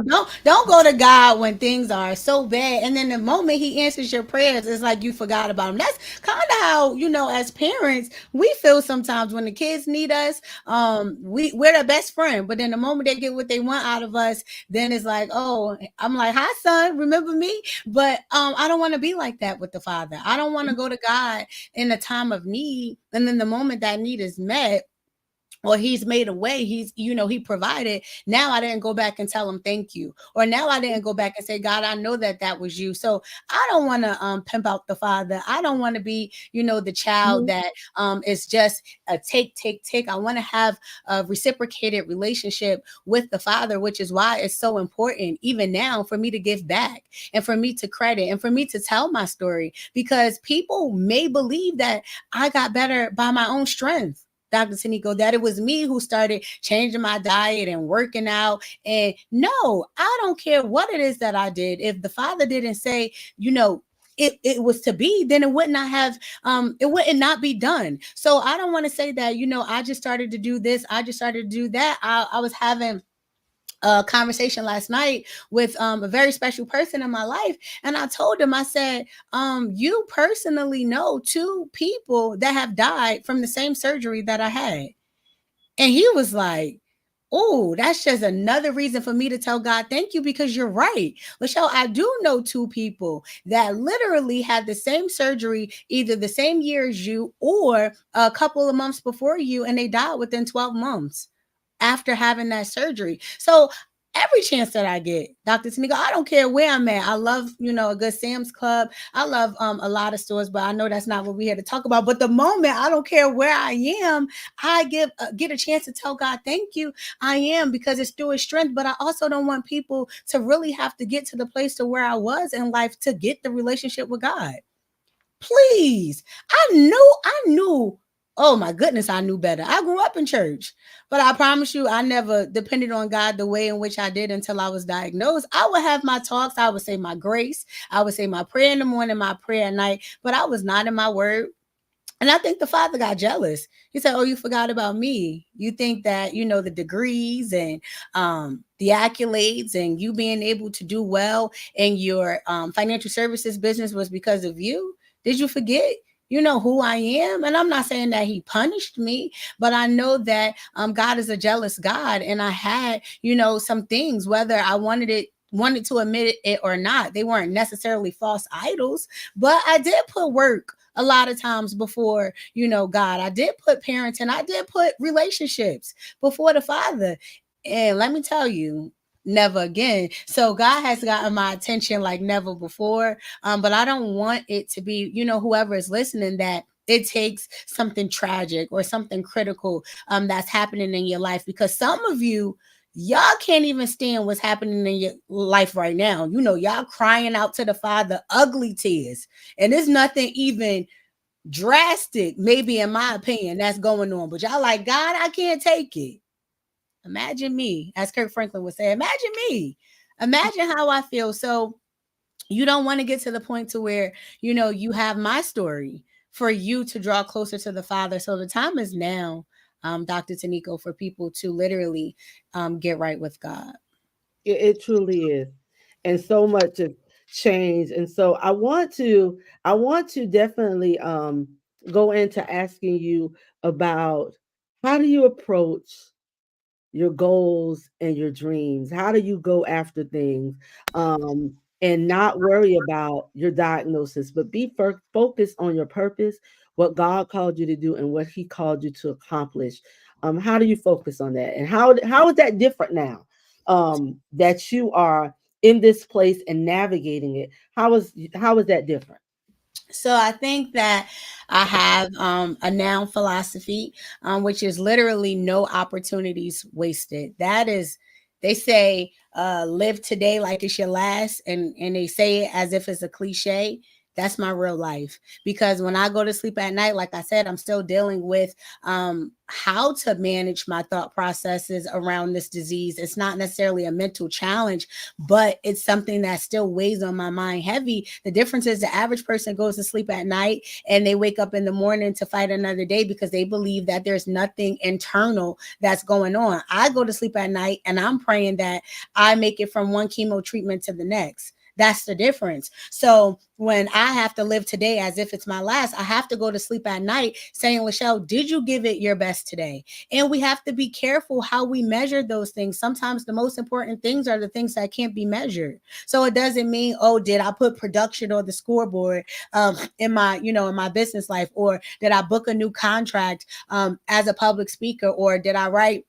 Don't go to God when things are so bad, and then the moment he answers your prayers, it's like you forgot about him. That's kind of how, as parents, we feel sometimes when the kids need us. We're their best friend, but then the moment they get what they want out of us, then it's like, oh, I'm like, hi son, remember me? But I don't want to be like that with the Father. I don't want to go to God in a time of need, and then the moment that need is met, or he's made a way, he's, he provided. Now I didn't go back and tell him thank you, or now I didn't go back and say, God, I know that that was you. So I don't want to pimp out the father. I don't want to be, the child Mhm. that is just a take. I want to have a reciprocated relationship with the father, which is why it's so important even now for me to give back, and for me to credit, and for me to tell my story, because people may believe that I got better by my own strength, Dr. Taniko, that it was me who started changing my diet and working out. And no, I don't care what it is that I did. If the father didn't say, it was to be, then it would not have, it wouldn't not be done. So I don't want to say that, I just started to do this, I just started to do that. I was having a conversation last night with a very special person in my life, and I told him, I said, you personally know two people that have died from the same surgery that I had. And he was like, oh, that's just another reason for me to tell God thank you, because you're right, Lachelle. I do know two people that literally had the same surgery either the same year as you or a couple of months before you, and they died within 12 months after having that surgery. So every chance that I get, Dr. Tamika, I don't care where I'm at. I love, a good Sam's Club. I love a lot of stores, but I know that's not what we're here to talk about. But the moment, I don't care where I am, I get a chance to tell God thank you. I am, because it's through his strength. But I also don't want people to really have to get to the place to where I was in life to get the relationship with God. Please. I knew. Oh my goodness, I knew better. I grew up in church, but I promise you, I never depended on God the way in which I did until I was diagnosed. I would have my talks, I would say my grace, I would say my prayer in the morning, my prayer at night, but I was not in my word. And I think the father got jealous. He said, oh, you forgot about me. You think that, the degrees and the accolades and you being able to do well in your financial services business was because of you? Did you forget? You know who I am? And I'm not saying that he punished me, but I know that God is a jealous God. And I had, some things, whether I wanted to admit it or not, they weren't necessarily false idols, but I did put work a lot of times before, God. I did put parents and I did put relationships before the father. And let me tell you, never again. So God has gotten my attention like never before. But I don't want it to be, whoever is listening, that it takes something tragic or something critical that's happening in your life, because some of you, y'all can't even stand what's happening in your life right now. Y'all crying out to the father, ugly tears, and there's nothing even drastic, maybe in my opinion, that's going on, but y'all like, God, I can't take it. Imagine me, as Kirk Franklin would say, imagine me. Imagine how I feel. So you don't want to get to the point to where, you have my story for you to draw closer to the father. So the time is now, Dr. Taniko, for people to literally get right with God. It truly is, and so much has changed. And so I want to definitely go into asking you about how do you approach your goals and your dreams? How do you go after things um, and not worry about your diagnosis, but be focused on your purpose, what God called you to do, and what He called you to accomplish? How do you focus on that, and how is that different now that you are in this place and navigating it? How is that different? So I think that I have a noun philosophy, which is literally no opportunities wasted. That is, they say, live today like it's your last, and they say it as if it's a cliche. That's my real life, because when I go to sleep at night, like I said, I'm still dealing with how to manage my thought processes around this disease. It's not necessarily a mental challenge, but it's something that still weighs on my mind heavy. The difference is the average person goes to sleep at night and they wake up in the morning to fight another day because they believe that there's nothing internal that's going on. I go to sleep at night and I'm praying that I make it from one chemo treatment to the next, That's the difference. So when I have to live today as if it's my last, I have to go to sleep at night saying, Lachelle, did you give it your best today? And we have to be careful how we measure those things. Sometimes the most important things are the things that can't be measured. So it doesn't mean, oh, did I put production on the scoreboard in my, in my business life, or did I book a new contract as a public speaker, or did I write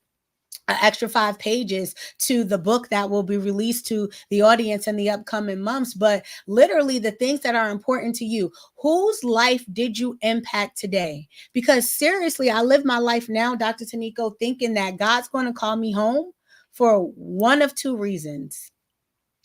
an extra 5 pages to the book that will be released to the audience in the upcoming months. But literally the things that are important to you, whose life did you impact today? Because seriously, I live my life now, Dr. Taniko, thinking that God's going to call me home for one of two reasons.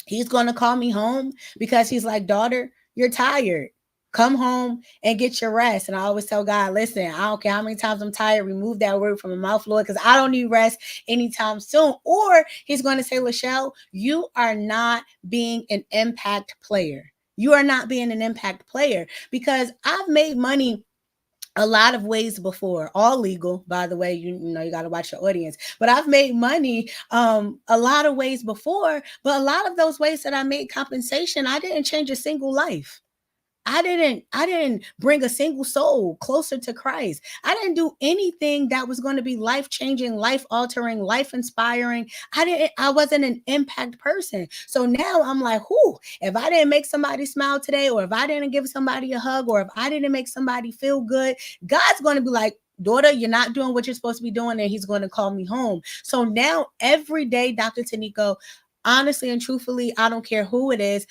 He's going to call me home because he's like, daughter, you're tired. Come home and get your rest. And I always tell God, listen, I don't care how many times I'm tired, remove that word from my mouth, Lord, because I don't need rest anytime soon. Or he's going to say, Lachelle, you are not being an impact player. You are not being an impact player, because I've made money a lot of ways before, all legal, by the way. You know, you got to watch your audience, but I've made money a lot of ways before. But a lot of those ways that I made compensation, I didn't change a single life. I didn't bring a single soul closer to Christ. I didn't do anything that was going to be life-changing, life-altering, life-inspiring. I wasn't an impact person. So now I'm like, whoo, if I didn't make somebody smile today, or if I didn't give somebody a hug, or if I didn't make somebody feel good, God's going to be like, daughter, you're not doing what you're supposed to be doing, and he's going to call me home. So now every day, Dr. Taniko, honestly and truthfully, I don't care who it is,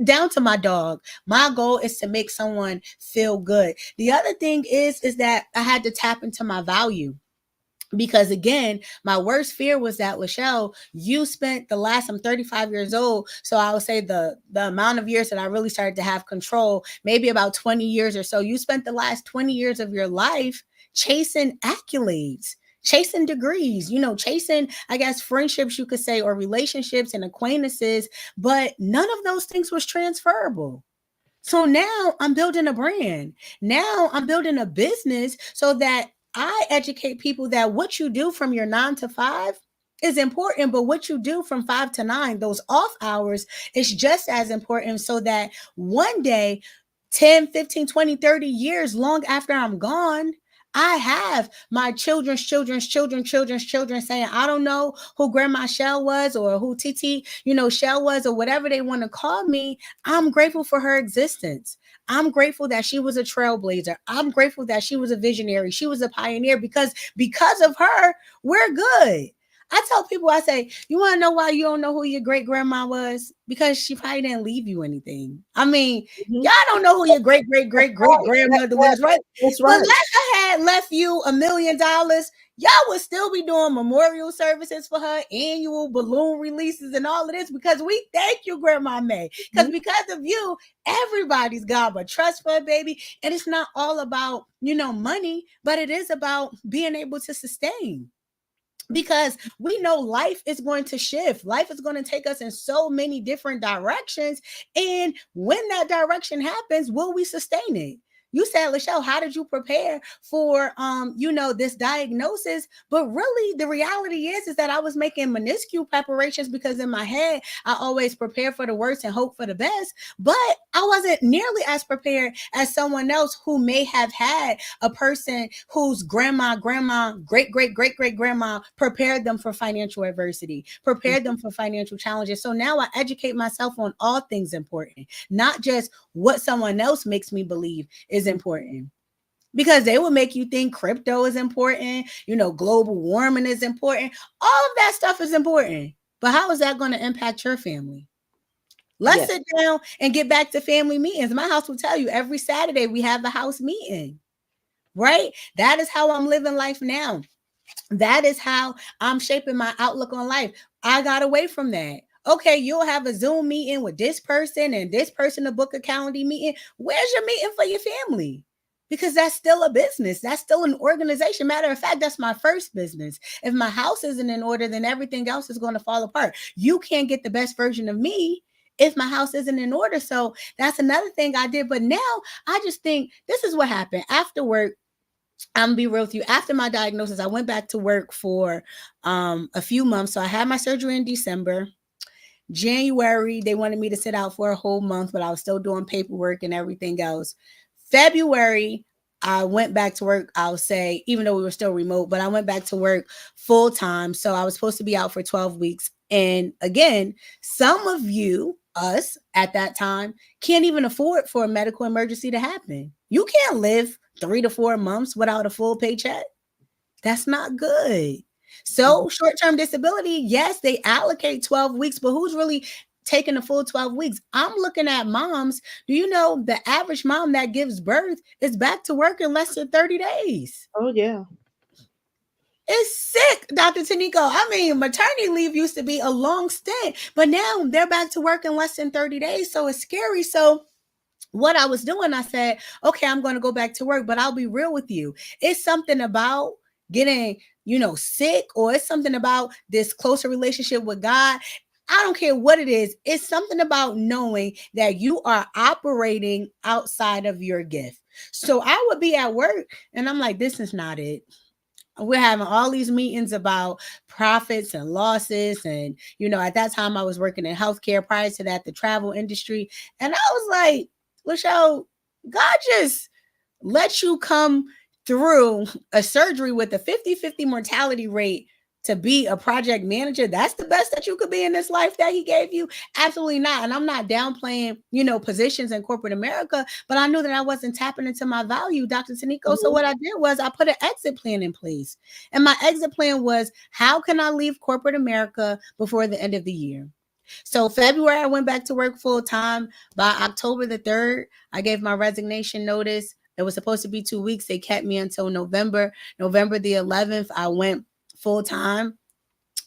down to my dog, my goal is to make someone feel good. The other thing is that I had to tap into my value. Because again, my worst fear was that, Lachelle, you spent the last, I'm 35 years old. So I would say the amount of years that I really started to have control, maybe about 20 years or so. You spent the last 20 years of your life chasing accolades, chasing degrees, chasing, I guess, friendships, you could say, or relationships and acquaintances, but none of those things was transferable. So now I'm building a brand. Now I'm building a business so that I educate people that what you do from your 9 to 5 is important, but what you do from 5 to 9, those off hours, is just as important, so that one day, 10, 15, 20, 30 years long after I'm gone, I have my children's children saying, I don't know who Grandma Shell was, or who TT, Shell was, or whatever they want to call me. I'm grateful for her existence. I'm grateful that she was a trailblazer. I'm grateful that she was a visionary. She was a pioneer, because of her, we're good. I tell people, I say, you want to know why you don't know who your great grandma was? Because she probably didn't leave you anything. I mean, y'all don't know who your great grandmother was, right? That's But right. unless I had left you $1 million, y'all would still be doing memorial services for her, annual balloon releases, and all of this, because we thank you, Grandma May. Because of you, everybody's got a trust fund, baby. And it's not all about, money, but it is about being able to sustain. Because we know life is going to shift. Life is going to take us in so many different directions. And when that direction happens, will we sustain it? You said, Lachelle, how did you prepare for, this diagnosis? But really, the reality is that I was making minuscule preparations, because in my head, I always prepare for the worst and hope for the best. But I wasn't nearly as prepared as someone else who may have had a person whose grandma, great grandma prepared them for financial adversity, prepared them for financial challenges. So now I educate myself on all things important, not just what someone else makes me believe is important. Because they will make you think crypto is important, global warming is important. All of that stuff is important. But how is that going to impact your family? Let's sit down and get back to family meetings. My house will tell you every Saturday we have a house meeting, right? That is how I'm living life now. That is how I'm shaping my outlook on life. I got away from that. Okay, you'll have a Zoom meeting with this person and this person to book a calendar meeting. Where's your meeting for your family? Because that's still a business. That's still an organization. Matter of fact, that's my first business. If my house isn't in order, then everything else is going to fall apart. You can't get the best version of me if my house isn't in order. So that's another thing I did. But now I just think this is what happened after work. I'm gonna be real with you. After my diagnosis, I went back to work for a few months. So I had my surgery in December. January, they wanted me to sit out for a whole month, but I was still doing paperwork and everything else. February, I went back to work, I'll say, even though we were still remote, but I went back to work full time. So I was supposed to be out for 12 weeks. And again, some of you, us at that time, can't even afford for a medical emergency to happen. You can't live 3 to 4 months without a full paycheck. That's not good. So, short term disability, yes, they allocate 12 weeks, but who's really taking the full 12 weeks? I'm looking at moms. Do you know the average mom that gives birth is back to work in less than 30 days? Oh, yeah. It's sick, Dr. Taniko. I mean, maternity leave used to be a long stint, but now they're back to work in less than 30 days. So it's scary. So what I was doing, I said, okay, I'm going to go back to work, but I'll be real with you. It's something about getting, sick, or it's something about this closer relationship with God. I don't care what it is. It's something about knowing that you are operating outside of your gift. So I would be at work and I'm like, this is not it. We're having all these meetings about profits and losses. And, at that time I was working in healthcare, prior to that, the travel industry. And I was like, Lachelle, God just let you come through a surgery with a 50-50 mortality rate to be a project manager. That's the best that you could be in this life that he gave you? Absolutely not. And I'm not downplaying, positions in corporate America, but I knew that I wasn't tapping into my value, Dr. Taniko. Mm-hmm. So what I did was I put an exit plan in place. And my exit plan was, how can I leave corporate America before the end of the year? So February, I went back to work full time. By October the 3rd, I gave my resignation notice. It was supposed to be 2 weeks. They kept me until November. November the 11th, I went full time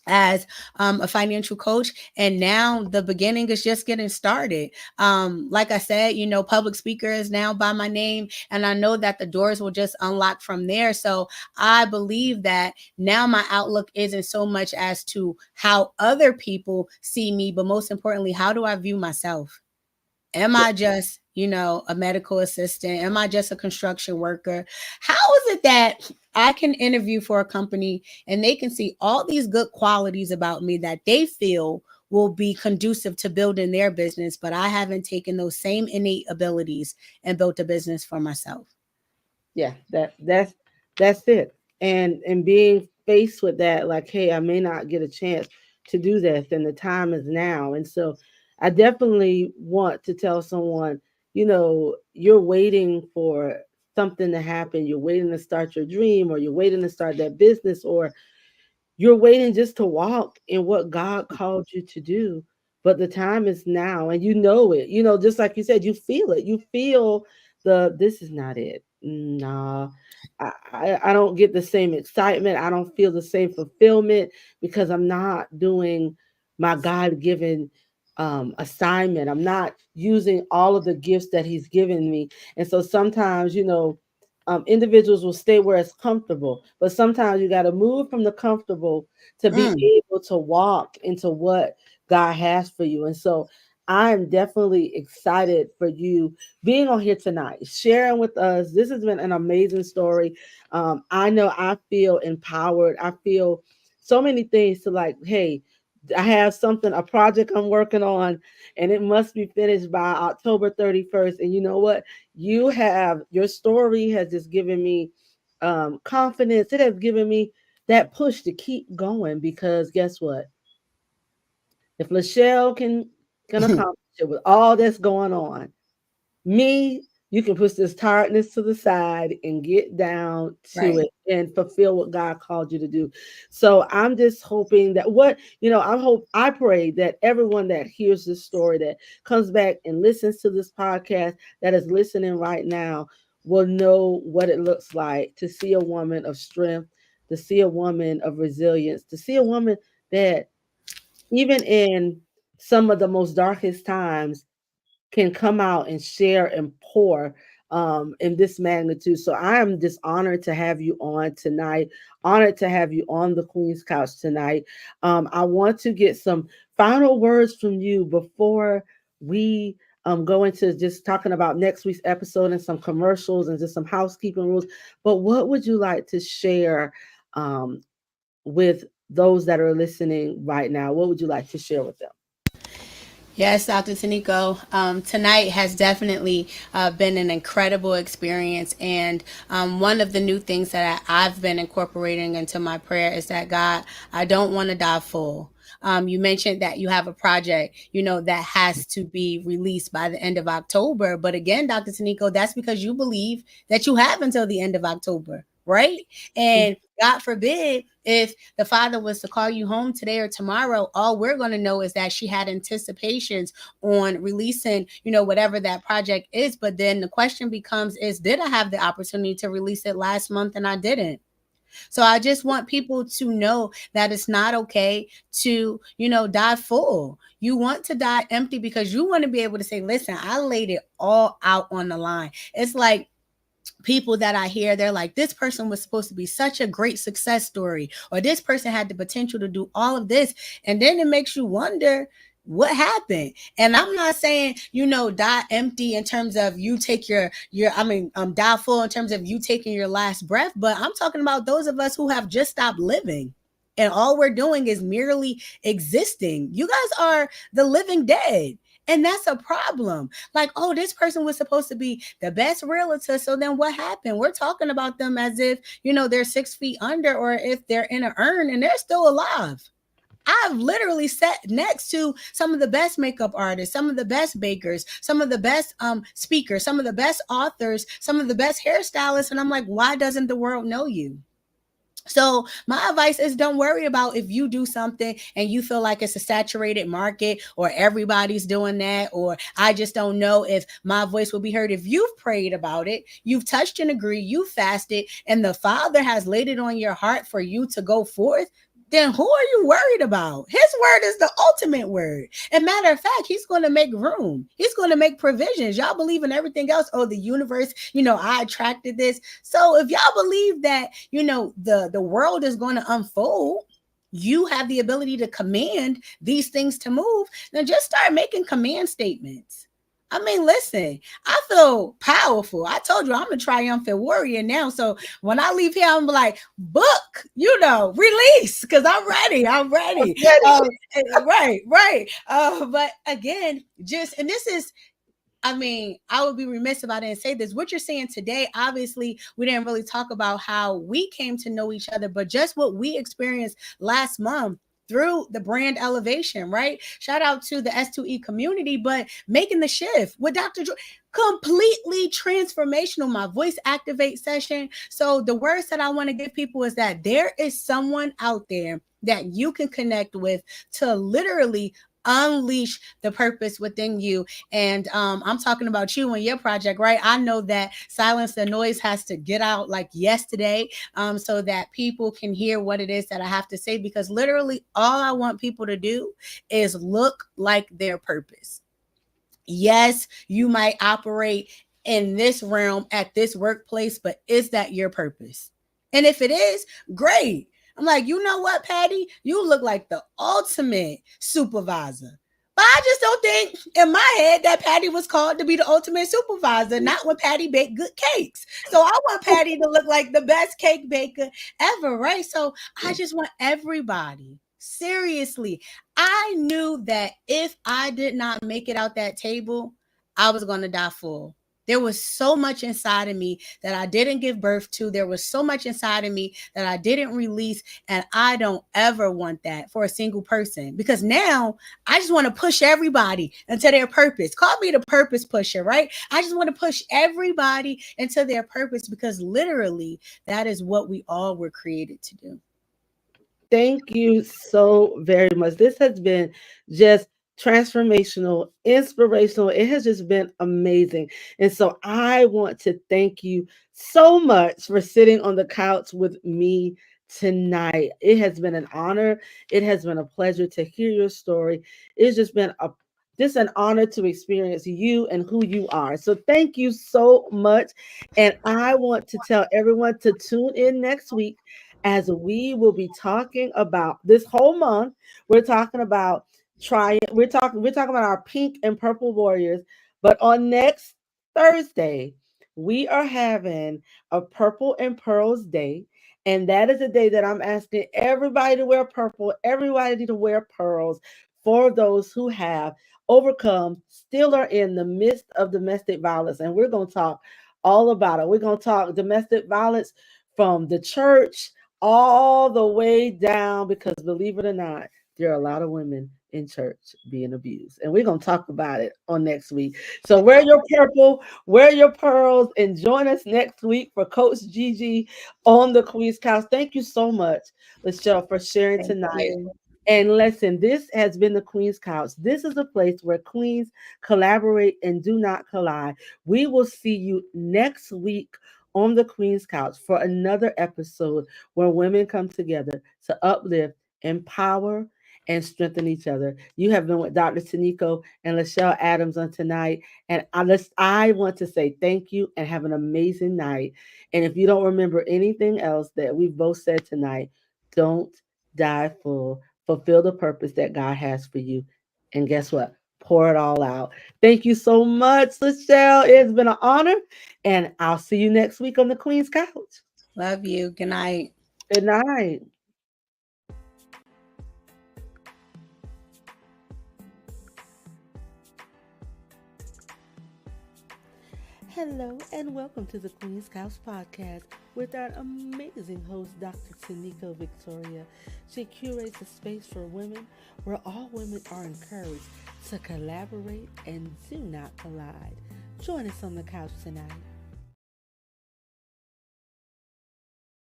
as a financial coach. And now the beginning is just getting started. Like I said, public speaker is now by my name, and I know that the doors will just unlock from there. So I believe that now my outlook isn't so much as to how other people see me, but most importantly, how do I view myself? Am I just, a medical assistant? Am I just a construction worker? How is it that I can interview for a company and they can see all these good qualities about me that they feel will be conducive to building their business, but I haven't taken those same innate abilities and built a business for myself? Yeah, that's it. And being faced with that, like, hey, I may not get a chance to do this, and the time is now. And so I definitely want to tell someone, you're waiting for something to happen. You're waiting to start your dream, or you're waiting to start that business, or you're waiting just to walk in what God called you to do. But the time is now, and you know it. Just like you said, you feel it. You feel this is not it. Nah, I don't get the same excitement. I don't feel the same fulfillment because I'm not doing my God given assignment. I'm not using all of the gifts that He's given me. And so sometimes, individuals will stay where it's comfortable, but sometimes you got to move from the comfortable to be able to walk into what God has for you. And so I'm definitely excited for you being on here tonight, sharing with us. This has been an amazing story. I know I feel empowered. I feel so many things to, like, hey, I have something, a project I'm working on, and it must be finished by October 31st. And you know what? Your story has just given me confidence. It has given me that push to keep going, because guess what? If Lachelle can accomplish it with all that's going on, me, you can push this tiredness to the side and get down to Right. it and fulfill what God called you to do. So I'm just hoping that I pray that everyone that hears this story, that comes back and listens to this podcast, that is listening right now, will know what it looks like to see a woman of strength, to see a woman of resilience, to see a woman that even in some of the most darkest times can come out and share and pour in this magnitude. So I am just honored to have you on tonight, honored to have you on the Queen's Couch tonight. I want to get some final words from you before we go into just talking about next week's episode and some commercials and just some housekeeping rules. But what would you like to share with those that are listening right now? What would you like to share with them? Yes, Dr. Taniko. Tonight has definitely been an incredible experience. And one of the new things that I've been incorporating into my prayer is that, God, I don't want to die full. You mentioned that you have a project, that has to be released by the end of October. But again, Dr. Taniko, that's because you believe that you have until the end of October, right? And God forbid if the father was to call you home today or tomorrow, all we're going to know is that she had anticipations on releasing, whatever that project is. But then the question becomes is, did I have the opportunity to release it last month and I didn't? So I just want people to know that it's not okay to, die full. You want to die empty because you want to be able to say, listen, I laid it all out on the line. It's like, people that I hear, they're like, this person was supposed to be such a great success story, or this person had the potential to do all of this. And then it makes you wonder what happened. And I'm not saying, die empty in terms of you take die full in terms of you taking your last breath, but I'm talking about those of us who have just stopped living. And all we're doing is merely existing. You guys are the living dead. And that's a problem. Like, oh, this person was supposed to be the best realtor. So then what happened? We're talking about them as if, they're 6 feet under, or if they're in an urn and they're still alive. I've literally sat next to some of the best makeup artists, some of the best bakers, some of the best speakers, some of the best authors, some of the best hairstylists. And I'm like, why doesn't the world know you? So my advice is don't worry about if you do something and you feel like it's a saturated market or everybody's doing that, or I just don't know if my voice will be heard. If you've prayed about it, you've touched and agreed, you fasted, and the Father has laid it on your heart for you to go forth, then who are you worried about? His word is the ultimate word. And matter of fact, he's going to make room. He's going to make provisions. Y'all believe in everything else. Oh, the universe, I attracted this. So if y'all believe that, the world is going to unfold, you have the ability to command these things to move, then just start making command statements. I mean, listen, I feel powerful. I told you I'm a triumphant warrior now. So when I leave here, I'm like, book, release, because I'm ready. I'm ready. Right. But again, and this is, I would be remiss if I didn't say this. What you're saying today, obviously, we didn't really talk about how we came to know each other, but just what we experienced last month through the brand elevation, right? Shout out to the S2E community, but making the shift with Dr. Completely transformational. My voice activate session. So the words that I want to give people is that there is someone out there that you can connect with to literally unleash the purpose within you. And I'm talking about you and your project, right? I know that silence the noise has to get out like yesterday, so that people can hear what it is that I have to say, because literally all I want people to do is look like their purpose. Yes, you might operate in this realm at this workplace, but is that your purpose? And if it is, great. I'm like, you know what, Patty? You look like the ultimate supervisor. But I just don't think in my head that Patty was called to be the ultimate supervisor, not when Patty baked good cakes. So I want Patty to look like the best cake baker ever, right? So I just want everybody, seriously, I knew that if I did not make it out that table, I was going to die full. There was so much inside of me that I didn't give birth to. There was so much inside of me that I didn't release. And I don't ever want that for a single person, because now I just want to push everybody into their purpose. Call me the purpose pusher, right? I just want to push everybody into their purpose, because literally that is what we all were created to do. Thank you so very much. This has been just transformational, inspirational. It has just been amazing. And so I want to thank you so much for sitting on the couch with me tonight. It has been an honor. It has been a pleasure to hear your story. It's just an honor to experience you and who you are. So thank you so much. And I want to tell everyone to tune in next week, as we will be talking about this whole month. We're talking about we're talking about our pink and purple warriors. But on next Thursday, we are having a purple and pearls day. And that is a day that I'm asking everybody to wear purple, everybody to wear pearls, for those who have overcome still are in the midst of domestic violence. And we're going to talk all about it. We're going to talk domestic violence from the church all the way down because believe it or not, there are a lot of women in church being abused. And we're going to talk about it on next week. So wear your purple, wear your pearls, and join us next week for Coach Gigi on the Queen's Couch. Thank you so much, Lachelle, for sharing Thank tonight. you. And listen, this has been the Queen's Couch. This is a place where queens collaborate and do not collide. We will see you next week on the Queen's Couch for another episode where women come together to uplift, empower, and strengthen each other. You have been with Dr. Taniko and Lachelle Adams on tonight. And I want to say thank you and have an amazing night. And if you don't remember anything else that we've both said tonight, don't die full. Fulfill the purpose that God has for you. And guess what? Pour it all out. Thank you so much, Lachelle. It's been an honor. And I'll see you next week on the Queen's Couch. Love you. Good night. Good night. Hello and welcome to the Queen's Couch podcast with our amazing host, Dr. Taniko Victoria. She curates a space for women where all women are encouraged to collaborate and do not collide. Join us on the couch tonight.